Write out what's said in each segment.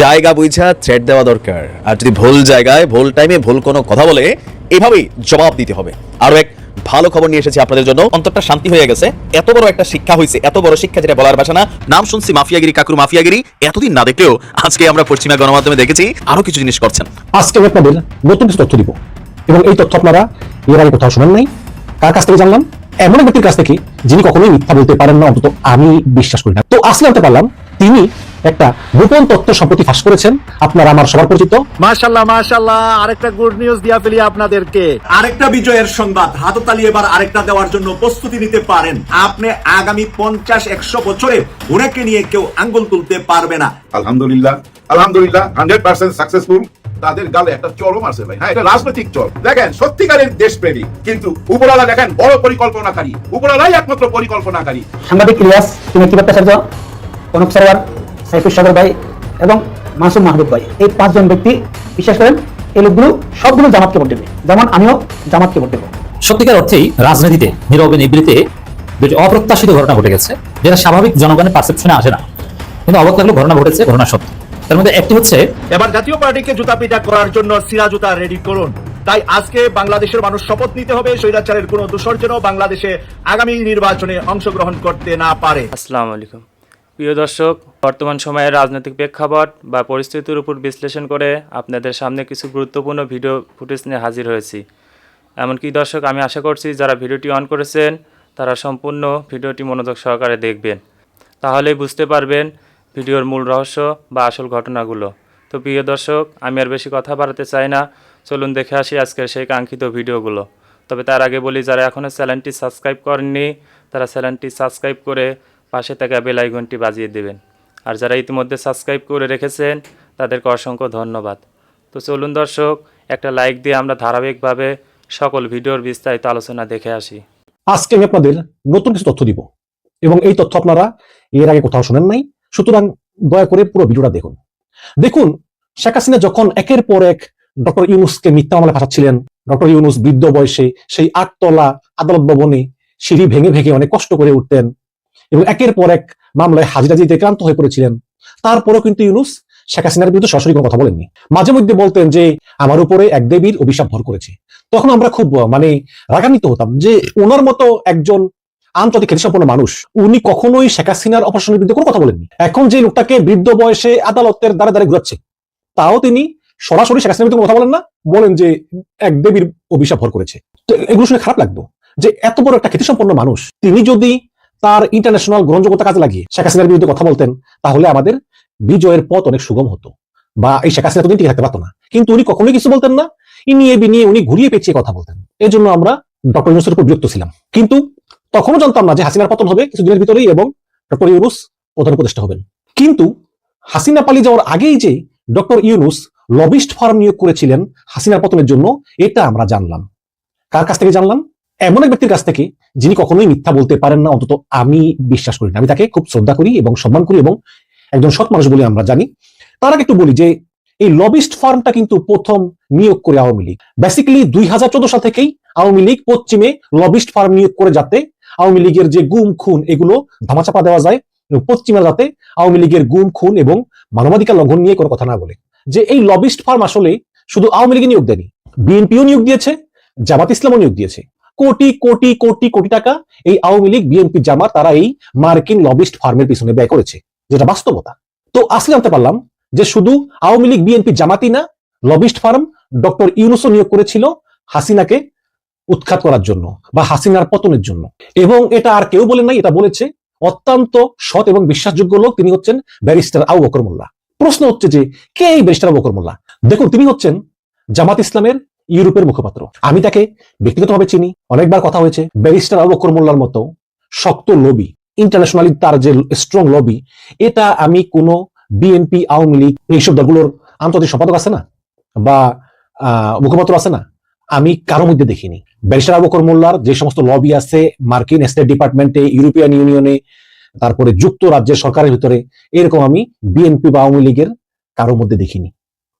জায়গা বুঝা থ্রেড দেওয়া দরকার। আর যদি ভুল জায়গায় ভুল টাইমে ভুল কোনো কথা বলে এভাবেই জবাব দিতে হবে। আরো এক ভালো খবর নিয়ে এসেছি আপনাদের জন্য। অন্তরটা শান্তি হয়ে গেছে। এত বড় একটা শিক্ষা হয়েছে, এত বড় শিক্ষা যেটা বলার ভাষা না। নাম শুনছি মাফিয়াগিরি, কাকুর মাফিয়াগিরি, এতদিন না দেখলেও আজকে আমরা পশ্চিমা গণমাধ্যমে দেখেছি আরো কিছু জিনিস করছেন। আজকে আমি আপনাদের নতুন কিছু তথ্য দিব এবং এই তথ্য আপনারা এর আগে কোথাও শোনেন নাই। কার কাছ থেকে জানলাম? এমন এক ব্যক্তির কাছ থেকে যিনি কখনোই মিথ্যা বলতে পারেন না, অন্তত আমি বিশ্বাস করি না। তো আজকে জানতে পারলাম তিনি একটা গোপন তথ্য সম্প্রতি ফাঁস করেছেন। আপনারা আমার সবার পরিচিত। মাশাআল্লাহ মাশাআল্লাহ, আরেকটা গুড নিউজ দিয়া ফেলি আপনাদেরকে। আরেকটা বিজয়ের সংবাদ, হাততালি এবার আরেকটা দেওয়ার জন্য প্রস্তুতি নিতে পারেন। আপনি আগামী 50-100 বছরে ওনাকে নিয়ে কেউ আঙ্গুল তুলতে পারবে না। আলহামদুলিল্লাহ আলহামদুলিল্লাহ 100% সাকসেসফুল। তাদের গালে একটা চরম আছে ভাই। হ্যাঁ, এটা রাজনৈতিক চর। দেখেন সত্যিকারের দেশপ্রেমী, কিন্তু উপরওয়ালা দেখেন বড় পরিকল্পনাকারী। উপরওয়ালাই একমাত্র পরিকল্পনাকারী। সাংবাদিক ইলিয়াস, তিনি কি ভট্টাচার্য, কনক সরোয়ার, সাইফুল সাগর ভাই এবং মাসুম মাহবুব ভাই, এই পাঁচজন ব্যক্তি বিশ্বাস করেন এই লোকগুলো সবগুলো জামাতকে ভোট দেবে, যেমন আমিও জামাতকে ভোট দেবো। সত্যিকার অর্থেই রাজনীতিতে নীরবে নিবৃত্তে দুটি অপ্রত্যাশিত ঘটনা ঘটে গেছে, যেটা স্বাভাবিক জনগণের পারসেপশনে আসে না, কিন্তু অবাক লাগলো ঘটনা ঘটেছে, ঘটনা সত্য। তার মধ্যে একটি হচ্ছে, এবার জাতীয় পার্টিকে জুতা পিটা করার জন্য সিরা জুতা রেডি করুন। তাই আজকে বাংলাদেশের মানুষ শপথ নিতে হবে স্বৈরাচারের কোনো দোষর যেন বাংলাদেশে আগামী নির্বাচনে অংশগ্রহণ করতে না পারে। আসসালামু আলাইকুম প্রিয় দর্শক, বর্তমান সময়ের রাজনৈতিক প্রেক্ষাপট বা পরিস্থিতির উপর বিশ্লেষণ করে আপনাদের সামনে কিছু গুরুত্বপূর্ণ ভিডিও ফুটেজ নিয়ে হাজির হয়েছি। এমনকি দর্শক, আমি আশা করছি যারা ভিডিওটি অন করেছেন তারা সম্পূর্ণ ভিডিওটি মনোযোগ সহকারে দেখবেন, তাহলেই বুঝতে পারবেন ভিডিওর মূল রহস্য বা আসল ঘটনাগুলো। তো প্রিয় দর্শক, আমি আর বেশি কথা বাড়াতে চাই না, চলুন দেখে আসি আজকের সেই কাঙ্ক্ষিত ভিডিওগুলো। তবে তার আগে বলি, যারা এখনও চ্যানেলটি সাবস্ক্রাইব করেননি তারা চ্যানেলটি সাবস্ক্রাইব করে পাশে থাকা বেল আইকনটি বাজিয়ে দেবেন। আর যারা ইতিমধ্যে সাবস্ক্রাইব করে রেখেছেন তাদেরকে অসংখ্য ধন্যবাদ। তো চলুন দর্শক, একটা লাইক দিয়ে আমরা ধারাবাহিকভাবে সকল ভিডিওর বিস্তারিত আলোচনা দেখে আসি। আজকে আমি আপনাদের নতুন কিছু তথ্য দিব এবং এই তথ্য আপনারা এর আগে কোথাও শোনেন নাই। সুতরাং দয়া করে পুরো ভিডিওটা দেখুন। দেখুন, শেখ হাসিনা যখন একের পর এক ডক্টর ইউনূসকে মিথ্যা মামলায় ফাঁসাচ্ছিলেন, ডক্টর ইউনূস বৃদ্ধ বয়সে সেই 8তলা আদালত ভবনে সিঁড়ি ভেঙে ভেঙে অনেক কষ্ট করে উঠতেন এবং একের পর এক মামলায় হাজিরা দিতে ক্লান্ত হয়ে পড়েছিলেন। তারপরেও কিন্তু ইউনূস শেখ হাসিনার বিরুদ্ধে সরাসরি কোনো কথা বলেননি। মাঝে মধ্যে বলতেন যে আমার উপরে এক দেবীর অভিশাপ ভর করেছে। তখন আমরা খুব রাগান্বিত হতাম যে ওনার মতো একজন আন্তর্জাতিক খ্যাতিসম্পন্ন মানুষ, উনি কখনোই শেখ হাসিনার অপারেশনের বিরুদ্ধে কোনো কথা বলেননি। এখন যে লোকটাকে বৃদ্ধ বয়সে আদালতের দ্বারা দ্বারা ঘুরাচ্ছে, তাও তিনি সরাসরি শেখ হাসিনার বিরুদ্ধে কথা বলেন না, বলেন যে এক দেবীর অভিশাপ ভর করেছে। তো এগুলো শুনে খারাপ লাগতো যে এত বড় একটা খ্যাতিসম্পন্ন মানুষ, তিনি যদি তার ইন্টারন্যাশনাল গ্রহণযোগ্যতা কাজে লাগিয়ে শেখ হাসিনার বিরুদ্ধে কথা বলতেন, তাহলে আমাদের বিজয়ের পথ অনেক সুগম হতো বা এই শেখ হাসিনা এতদিন টিকে থাকতে পারতো না। কিন্তু উনি কখনোই কিছু বলতেন না, ইনিয়ে বিনিয়ে উনি ঘুরিয়ে পেঁচিয়ে কথা বলতেন। এই জন্য আমরা ডক্টর ইউনূসের উপর বিরক্ত ছিলাম। কিন্তু তখনও জানতাম না যে হাসিনার পতন হবে কিছুদিনের ভিতরেই এবং ডক্টর ইউনূস প্রধান উপদেষ্টা হবেন। কিন্তু হাসিনা পালিয়ে যাওয়ার আগেই যে ডক্টর ইউনূস লবিস্ট ফার্ম নিয়োগ করেছিলেন হাসিনার পতনের জন্য, এটা আমরা জানলাম। কার কাছ থেকে জানলাম? এমন এক ব্যক্তির কাছ থেকে যিনি কখনোই মিথ্যা বলতে পারেন না, অন্তত আমি বিশ্বাস করি না। আমি তাকে খুব শ্রদ্ধা করি এবং সম্মান করি এবং একজন সৎ মানুষ বলে আমরা জানি। তার আগে একটু বলি যে এই লবিস্ট ফার্মটা কিন্তু প্রথম নিয়োগ করে আওয়ামী লীগ। বেসিক্যালি 2014 সাল থেকেই আওয়ামী লীগ পশ্চিমে লবিস্ট ফার্ম নিয়োগ করে, যাতে আওয়ামী লীগের যে গুম খুন এগুলো ধামাচাপা দেওয়া যায় এবং পশ্চিমা যাতে আওয়ামী লীগের গুম খুন এবং মানবাধিকার লঙ্ঘন নিয়ে কোনো কথা না বলে। যে এই লবিস্ট ফার্ম আসলে শুধু আওয়ামী লীগে নিয়োগ দেয়নি, বিএনপিও নিয়োগ দিয়েছে, জামাত ইসলামও নিয়োগ দিয়েছে। কোটি কোটি কোটি কোটি টাকা এই আওয়ামী লীগ, বিএনপি, জামাত তারা এই মার্কিন লবিস্ট ফার্মের পিছনে ব্যয় করেছে, যেটা বাস্তবতা। তো আসলে জানতে পারলাম যে শুধু আওয়ামী লীগ, বিএনপি, জামাতই না, লবিস্ট ফার্ম ডক্টর ইউনূসও নিয়োগ করেছিল হাসিনাকে উৎখাত করার জন্য বা হাসিনার পতনের জন্য। এবং এটা আর কেউ বলেন নাই, এটা বলেছে অত্যন্ত সৎ এবং বিশ্বাসযোগ্য লোক। তিনি হচ্ছেন ব্যারিস্টার আবু বকর মোল্লা। প্রশ্ন হচ্ছে যে কে এই ব্যারিস্টার আবু বকর মোল্লা? দেখুন, তিনি হচ্ছেন জামাত ইসলামের ইউরোপের মুখপাত্র। আমি তাকে ব্যক্তিগতভাবে চিনি, অনেকবার কথা হয়েছে। ব্যারিস্টার আবু বকর মোল্লার মতো শক্ত লবি, ইন্টারন্যাশনালি তার যে স্ট্রং লবি, এটা আমি কোনো বিএনপি, আওয়ামী লীগ এইসব দলগুলোর আন্তর্জাতিক সম্পাদক আছে না বা মুখপাত্র আছে না, আমি কারোর মধ্যে দেখিনি। ব্যারিস্টার আবু বকর মোল্লার যে সমস্ত লবি আছে মার্কিন স্টেট ডিপার্টমেন্টে, ইউরোপিয়ান ইউনিয়নে, তারপরে যুক্তরাজ্যের সরকারের ভিতরে, এরকম আমি বিএনপি বা আওয়ামী লীগের কারোর মধ্যে দেখিনি,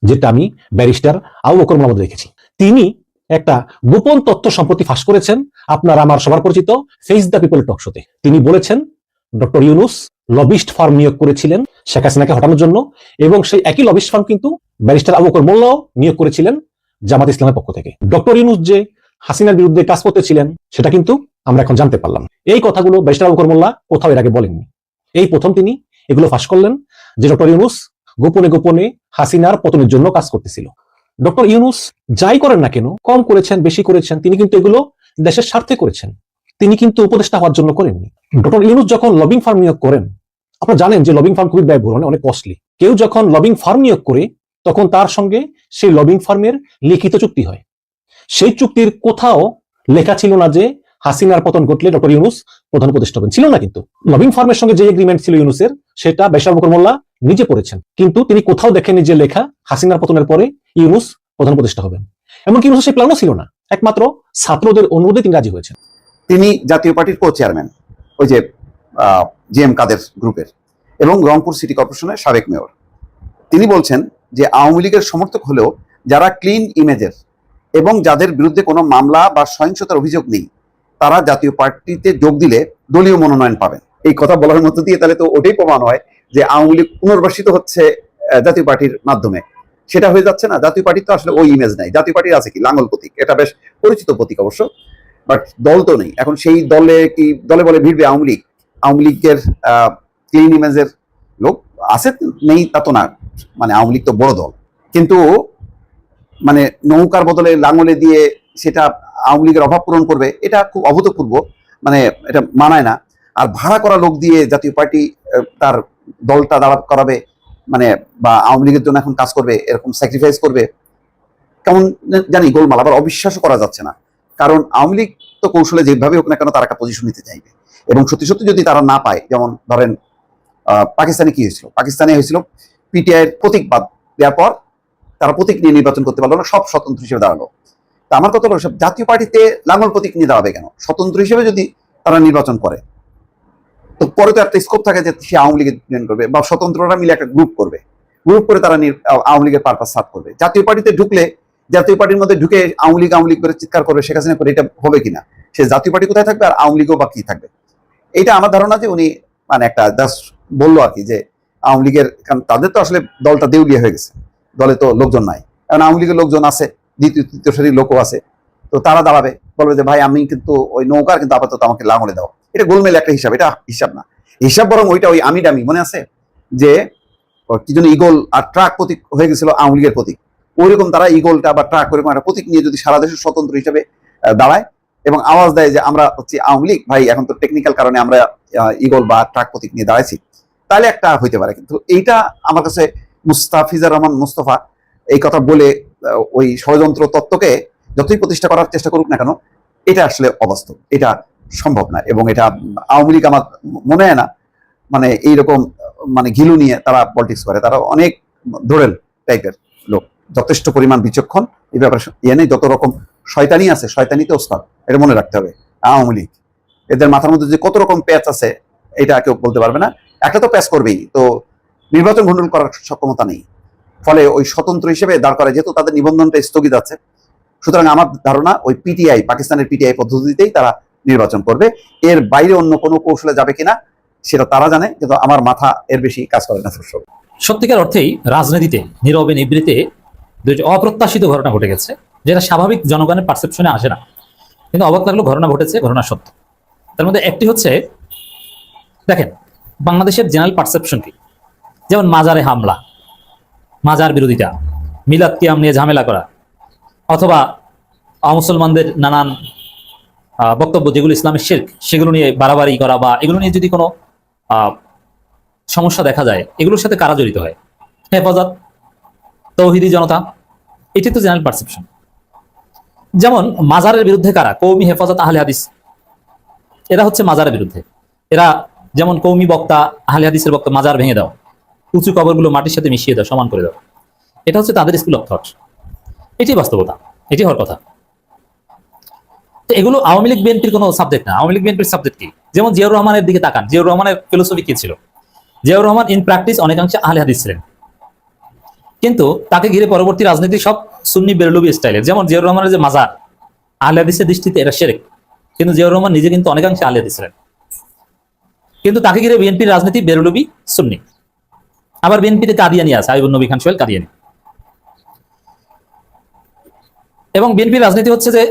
যেটা আমি ব্যারিস্টার আবু বকর মোল্লার মধ্যে দেখেছি। তিনি একটা গোপন তথ্য সম্প্রতি ফাঁস করেছেন। আপনারা আমার সবার পরিচিত ফেস দ্য পিপল টক শোতে তিনি বলেছেন ডক্টর ইউনূস লবিস্ট ফার্ম নিয়োগ করেছিলেন শেখ হাসিনাকে হটানোর জন্য, এবং সেই একই লবিস্ট ফার্ম কিন্তু ব্যারিস্টার আবু বকর মোল্লাও নিয়োগ করেছিলেন জামাত ইসলামের পক্ষ থেকে। ডক্টর ইউনূস যে হাসিনার বিরুদ্ধে কাজ করতেছিলেন সেটা কিন্তু আমরা এখন জানতে পারলাম। এই কথাগুলো ব্যারিস্টার আবু বকর মোল্লা কোথাও এর আগে বলেননি। এই প্রথম তিনি এগুলো ফাঁস করলেন যে ডক্টর ইউনূস গোপনে গোপনে হাসিনার পতনের জন্য কাজ করতেছিল। ডক্টর ইউনূস যাই করেন না কেন, কম করেছেন বেশি করেছেন, তিনি কিন্তু এগুলো দেশের স্বার্থে করেছেন, তিনি কিন্তু উপদেষ্টা হওয়ার জন্য করেননি। ডক্টর ইউনূস যখন লবিং ফার্ম নিয়োগ করেন, আপনারা জানেন যে লবিং ফার্ম খুবই ব্যয়বহুল, অনেক কস্টলি। কেউ যখন লবিং ফার্ম নিয়োগ করে তখন তার সঙ্গে সেই লবিং ফার্মের লিখিত চুক্তি হয়। সেই চুক্তির কোথাও লেখা ছিল না যে হাসিনার পতন ঘটলে ডক্টর ইউনূস প্রধান উপদেষ্টা হবেন, ছিল না। কিন্তু লবিং ফার্মের সঙ্গে যে এগ্রিমেন্ট ছিল ইউনূসের, সেটা ব্যারিস্টার আবু বকর মোল্লা নিজে পড়েছেন, কিন্তু তিনি কোথাও দেখেননি যে লেখা হাসিনার পতনের পরে ইউনূস প্রধান উপদেষ্টা হবেন। এমনকি ইউনূসের সেই প্ল্যানও ছিল না, একমাত্র ছাত্রদের অনুরোধে তিনি রাজি হয়েছেন। তিনি জাতীয় পার্টির কো চেয়ারম্যান, ওই যে জিএম কাদের গ্রুপের, এবং রংপুর সিটি কর্পোরেশনের সাবেক মেয়র। তিনি বলছেন যে আওয়ামী লীগের সমর্থক হলেও যারা ক্লিন ইমেজের এবং যাদের বিরুদ্ধে কোনো মামলা বা সহিংসতার অভিযোগ নেই, তারা জাতীয় পার্টিতে যোগ দিলে দলীয় মনোনয়ন পাবেন। এই কথা বলার মধ্য দিয়ে তাহলে তো ওটাই প্রমাণ হয় যে আওয়ামী লীগ পুনর্বাসিত হচ্ছে জাতীয় পার্টির মাধ্যমে। সেটা হয়ে যাচ্ছে না। জাতীয় পার্টির তো আসলে ওই ইমেজ নাই। জাতীয় পার্টির আছে কি লাঙ্গল প্রতীক, এটা বেশ পরিচিত প্রতীক অবশ্য, বাট দল তো নেই। এখন সেই দলে কি দলে বলে ভিড়বে আওয়ামী লীগ? আওয়ামী লীগের ক্লিন ইমেজের লোক আছে, নেই তা তো না। মানে আওয়ামী লীগ তো বড় দল, কিন্তু মানে নৌকার বদলে লাঙ্গলে দিয়ে সেটা আওয়ামী লীগের অভাব পূরণ করবে, এটা খুব অভূতপূর্ব, মানে এটা মানায় না। আর ভাড়া করা লোক দিয়ে জাতীয় পার্টি তার দলটা দাঁড়া করাবে, মানে বা আওয়ামী লীগের জন্য এখন কাজ করবে, এরকম স্যাক্রিফাইস করবে, কেমন জানি গোলমাল। আবার অবিশ্বাসও করা যাচ্ছে না, কারণ আওয়ামী লীগ তো কৌশলে যেভাবে হোক না কেন তারা একটা পজিশন নিতে চাইবে, এবং সত্যি সত্যি যদি তারা না পায়, যেমন ধরেন পাকিস্তানে কি হয়েছিল, পাকিস্তানে হয়েছিল পিটিআইয়ের প্রতীক বাদ দেওয়ার পর তারা প্রতীক নিয়ে নির্বাচন করতে পারলো না, সব স্বতন্ত্র হিসেবে দাঁড়ালো। তা আমার কথা হলো, সব জাতীয় পার্টিতে লাঙ্গল প্রতীক নিয়ে দাঁড়াবে কেন? স্বতন্ত্র হিসেবে যদি তারা নির্বাচন করে, তো পরে তো একটা স্কোপ থাকে যে সে আওয়ামী লীগের জয়েন করবে, বা স্বতন্ত্ররা মিলে একটা গ্রুপ করবে, গ্রুপ করে তারা আওয়ামী লীগের পারপাস সার্ভ করবে। জাতীয় পার্টিতে ঢুকলে জাতীয় পার্টির মধ্যে ঢুকে আওয়ামী লীগ করে চিৎকার করবে, শেখ হাসিনা করে, এটা হবে কিনা? সে জাতীয় পার্টি কোথায় থাকবে, আর আওয়ামী লীগও বা কি থাকবে? এইটা আমার ধারণা যে উনি মানে একটা জাস্ট বললো আর কি, যে আওয়ামী লীগের, কারণ তাদের তো আসলে দলটা দেউলিয়া হয়ে গেছে, দলে তো লোকজন নাই। কারণ আওয়ামী লীগের লোকজন আছে, দ্বিতীয় তৃতীয় শ্রেণীর লোকও আছে, তো তারা দাঁড়াবে, বলবে যে ভাই আমি কিন্তু ওই নৌকার, কিন্তু আপাতত আমাকে লাঙলে দাও। এটা গোলমেল একটা হিসাব, এটা হিসাব না। হিসাব বরং ওইটা ওই আমি ডামি মনে আছে যে কি জন্য ইগল আর ট্রাক প্রতীক হয়ে গেছিল আওয়ামী লীগের প্রতীক, ওইরকম তারা ইগলটা বা ট্রাক ওইরকম একটা প্রতীক নিয়ে যদি সারা দেশের স্বতন্ত্র হিসাবে দাঁড়ায় এবং আওয়াজ দেয় যে আমরা হচ্ছে আওয়ামী লীগ, ভাই এখন তো টেকনিক্যাল কারণে আমরা ইগল বা ট্রাক প্রতীক নিয়ে দাঁড়াইছি, তাহলে একটা হইতে পারে। কিন্তু এইটা আমার কাছে মুস্তাফিজুর রহমান মুস্তফা এই কথা বলে ওই ষড়যন্ত্র তত্ত্বকে যতই প্রতিষ্ঠা করার চেষ্টা করুক না কেন, এটা আসলে অবাস্তব, এটা সম্ভব না। এবং এটা আওয়ামী লীগ আমার মনে হয় না মানে এইরকম মানে ঘিলু নিয়ে তারা পলিটিক্স করে। তারা অনেক ধরেল টাইপের লোক, যথেষ্ট পরিমাণ বিচক্ষণ, এই ব্যাপারে ইয়ে নেই। যত রকম শয়তানি আছে, শয়তানিতে ওস্তাদ, এটা মনে রাখতে হবে। আওয়ামী লীগ এদের মাথার মধ্যে যে কত রকম প্যাচ আছে এটা কেউ বলতে পারবে না। একটা তো প্যাচ করবেই, তো নির্বাচন ঘন্টন করার সক্ষমতা নেই, ফলে ওই স্বতন্ত্র হিসেবে দাঁড় করা, যেহেতু তাদের নিবন্ধনটা স্থগিত আছে, সুতরাং আমার ধারণা ওই পিটিআই, পাকিস্তানের পিটিআই পদ্ধতিতেই তারা নির্বাচন করবে। এর বাইরে অন্য কোনো কৌশলে যাবে কিনা সেটা তারা জানে, কিন্তু আমার মাথা এর বেশি কাজ করে না। সত্যিকার অর্থেই রাজনীতিতে নীরবে নিবৃত্তে দুটি অপ্রত্যাশিত ঘটনা ঘটে গেছে, যেটা স্বাভাবিক জনগণের পারসেপশনে আসে না, কিন্তু অবাক লাগলো ঘটনা ঘটেছে, ঘটনা সত্য। তার মধ্যে একটি হচ্ছে, দেখেন বাংলাদেশের জেনারেল পারসেপশন কি, যেমন মাজারে হামলা, মাজার বিরোধিতা, মিলাদ কিয়াম নিয়ে ঝামেলা করা, অথবা মুসলমানদের নানান বক্তব্য যেগুলো ইসলামের শিরক, সেগুলো নিয়ে বাড়াবাড়ি করা, বা এগুলো নিয়ে যদি কোনো সমস্যা দেখা যায়, এগুলোর সাথে কারা জড়িত হয়? হেফাজত, তৌহিদি জনতা, এটি তো জেনারেল পারসেপশন। যেমন মাজারের বিরুদ্ধে কারা? কওমি হেফাজত আহলে হাদিস, এরা হচ্ছে মাজারের বিরুদ্ধে। এরা যেমন কওমি বক্তা, আহলে হাদিসের বক্তা, মাজার ভেঙে দাও, উঁচু কবরগুলো মাটির সাথে মিশিয়ে দাও, সমান করে দাও, এটা হচ্ছে তাদের স্কুল অফ থট। এটি বাস্তবতা, এটি হওয়ার কথা। তো এগুলো আওয়ামী লীগ বিএনপির কোনো সাবজেক্ট না। আওয়ামী লীগ বিএনপির সাবজেক্ট কি? যেমন জিয়াউর রহমানের দিকে তাকান, জিয়াউর রহমানের ফিলোসফি কি ছিল? জিয়াউর রহমান ইন প্র্যাকটিস অনেকাংশে আহলে হাদিস ছিলেন, কিন্তু তাকে ঘিরে পরবর্তী রাজনীতি সব সুন্নি বেরলভী স্টাইলের। যেমন জিয়াউর রহমানের যে মাজার, আহলে হাদিসের দৃষ্টিতে এটা শিরক, কিন্তু জিয়াউর রহমান নিজে কিন্তু অনেকাংশে আহলে হাদিস ছিলেন। কিন্তু তাকে ঘিরে বিএনপির রাজনীতি বেরলবি সুন্নি। আবার বিএনপিতে কাদিয়ানি আছে, আইবুন নবী খান সোহেল কাদিয়ানি। এবং বিএনপির রাজনীতি হচ্ছে যে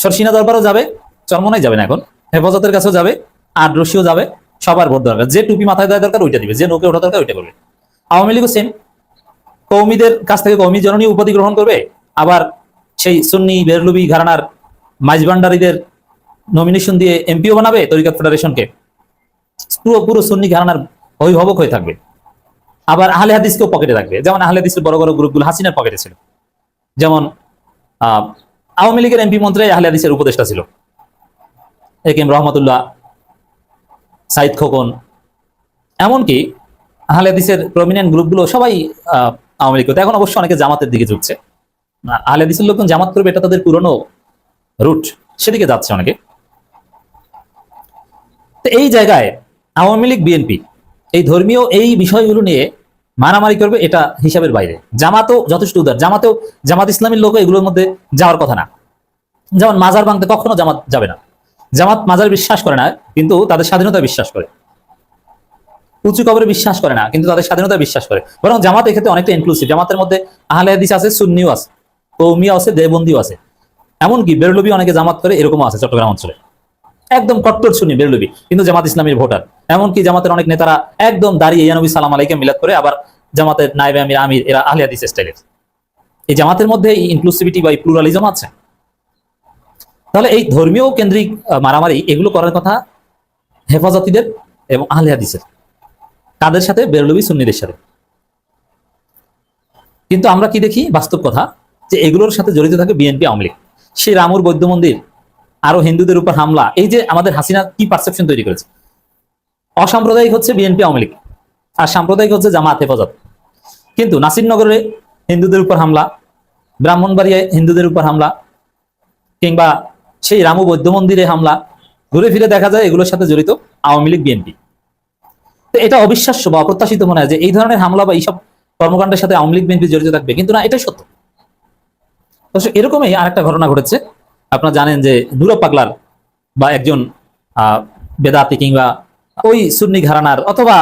সরসিনা দরবারও যাবে, চরমনাই যাবে না, এখন হেফাজতের কাছেও যাবে, আর রশিও যাবে, সবার ভোট দরকার, যে টুপি মাথায় দেওয়া দরকার ওইটা দিবে, যে নৌকে ওঠা দরকার ওইটা করবে। আওয়ামী লীগও সেম, কৌমিদের কাছ থেকে কৌমি জননী উপাধি গ্রহণ করবে, আবার সেই সুন্নি বেরলবি ঘরানার মাইজভান্ডারীদের নমিনেশন দিয়ে এমপিও বানাবে তরিকাত ফেডারেশনকে, পুরো সুন্নি ঘরানার অভিভাবক হয়ে থাকবে। আবার আহলে হাদিসকেও পকেটে রাখবে, যেমন আহলে হাদিসের বড় বড় গ্রুপগুলো হাসিনার পকেটে ছিল। যেমন আওয়ামী লীগের এমপি মন্ত্রী আহলে হাদিসের উপদেষ্টা ছিল, একেএম রহমতুল্লাহ, সাইদ খোকন, এমনকি আহলে হাদিসের প্রমিনেন্ট গ্রুপগুলো সবাই আওয়ামী লীগ করতে। এখন অবশ্য অনেকে জামাতের দিকে ঝুঁকছে, আহলে হাদিসের লোকজন জামাত করবে, এটা তাদের পুরনো রুট, সেদিকে যাচ্ছে অনেকে। তো এই জায়গায় আওয়ামী লীগ বিএনপি এই ধর্মীয় এই বিষয়গুলো নিয়ে মারামারি করবে, এটা হিসাবের বাইরে। জামাতও যথেষ্ট উদার, জামাত ইসলামীর লোক এগুলোর মধ্যে যাওয়ার কথা না। যেমন মাজার ভাঙতে কখনো জামাত যাবে না, জামাত মাজার বিশ্বাস করে না, কিন্তু তাদের স্বাধীনতা বিশ্বাস করে। উঁচু কবরে বিশ্বাস করে না, কিন্তু তাদের স্বাধীনতা বিশ্বাস করে। বরং জামাত এক্ষেত্রে অনেকটা ইনক্লুসিভ। জামাতের মধ্যে আহলে হাদিস আছে, সুন্নিও আছে, কৌমিও আছে, দেওবন্দিও আছে, এমনকি বেরলবি অনেকে জামাত করে, এরকমও আছে চট্টগ্রাম অঞ্চলে। একদম কট্টর সুন্নি বেরলবি, কিন্তু জামাত ইসলামীর ভোটার। এমনকি জামাতের অনেক নেতারা একদম দাঁড়িয়ে ইয়ানবী সালাম আলাইকে মিলাদ করে, আবার জামাতের নায়েবে আমির আমির, এরা আহলে হাদিস স্টাইলের। এই জামাতের মধ্যে এই ইনক্লুসিভিটি বা প্লুরালিজম আছে। তাহলে এই ধর্মীয় কেন্দ্রিক মারামারি এগুলো করার কথা হেফাজতিদের এবং আহলে হাদিসের, কাদের সাথে? বেরলবি সুন্নিদের সাথে। কিন্তু আমরা কি দেখি বাস্তব কথা, যে এগুলোর সাথে জড়িত থাকে বিএনপি আওয়ামী লীগ। সেই রামুর বৌদ্ধ মন্দির, আরো হিন্দুদের উপর হামলা, এই যে আমাদের হাসিনা কি পারসেপশন তৈরি করেছে। অসাম্প্রদায়িক হচ্ছে বিএনপি আওয়ামী লীগ, আর সাম্প্রদায়িক হচ্ছে জামাত হেফাজত। কিন্তু নাসিরনগরে হিন্দুদের উপর হামলা, ব্রাহ্মণবাড়িয়ায় হিন্দুদের উপর হামলা, কিংবা সেই রামু বৌদ্ধ মন্দিরে হামলা, ঘুরে ফিরে দেখা যায় এগুলোর সাথে জড়িত আওয়ামী লীগ বিএনপি। তো এটা অবিশ্বাস্য বা অপ্রত্যাশিত মনে হয় যে এই ধরনের হামলা বা এইসব কর্মকাণ্ডের সাথে আওয়ামী লীগ বিএনপি জড়িত থাকবে, কিন্তু না, এটাই সত্য। এরকমই আরেকটা ঘটনা ঘটেছে। আপনারা জানেন যে নুরব পাগলার বা একজন বেদাতি কিংবা ওই সুন্নি ঘরানার অথবা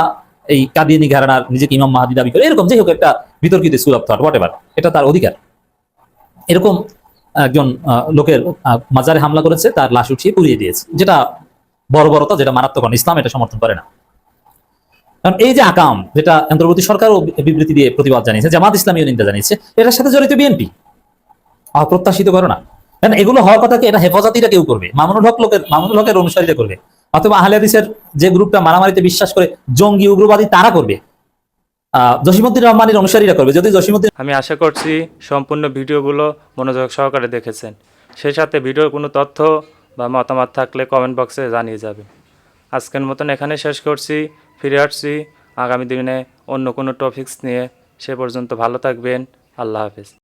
এই কাদিয়ানি ঘরানার নিজেকে ইমাম মাহাদি দাবি করে, এরকম যে হোক একটা বিতর্কিত school of thought, what ever, এটা তার অধিকার। এরকম একজন লোকের মাজারে হামলা করেছে, তার লাশ উঠিয়ে পুড়িয়ে দিয়েছে, যেটা বর্বরতা, যেটা মারাত্মক। ইসলাম এটা সমর্থন করে না। কারণ এই যে আকাম, যেটা অন্তর্বর্তী সরকারও বিবৃতি দিয়ে প্রতিবাদ জানিয়েছে, জামাত ইসলামীও নিন্দা জানিয়েছে, এটার সাথে জড়িত বিএনপি। অপ্রত্যাশিত ঘটনা। কারণ এগুলো হওয়ার কথা কি, এটা হেফাজতিরা কেউ করবে, মামুনুল হকের অনুসারীরা করবে, অথবা আহলে হাদিসের যে গ্রুপটা মারামারিতে বিশ্বাস করে জঙ্গি উগ্রবাদী তারা করবে, জসিমউদ্দিন রহমানের অনুসারীরা করবে। যদি জসিমউদ্দিন, আমি আশা করছি সম্পূর্ণ ভিডিওগুলো মনোযোগ সহকারে দেখেছেন। সেই সাথে ভিডিওর কোনো তথ্য বা মতামত থাকলে কমেন্ট বক্সে জানিয়ে যাবেন। আজকের মতন এখানে শেষ করছি, ফিরে আসছি আগামী দিনে অন্য কোনো টপিকস নিয়ে। সে পর্যন্ত ভালো থাকবেন, আল্লাহ হাফেজ।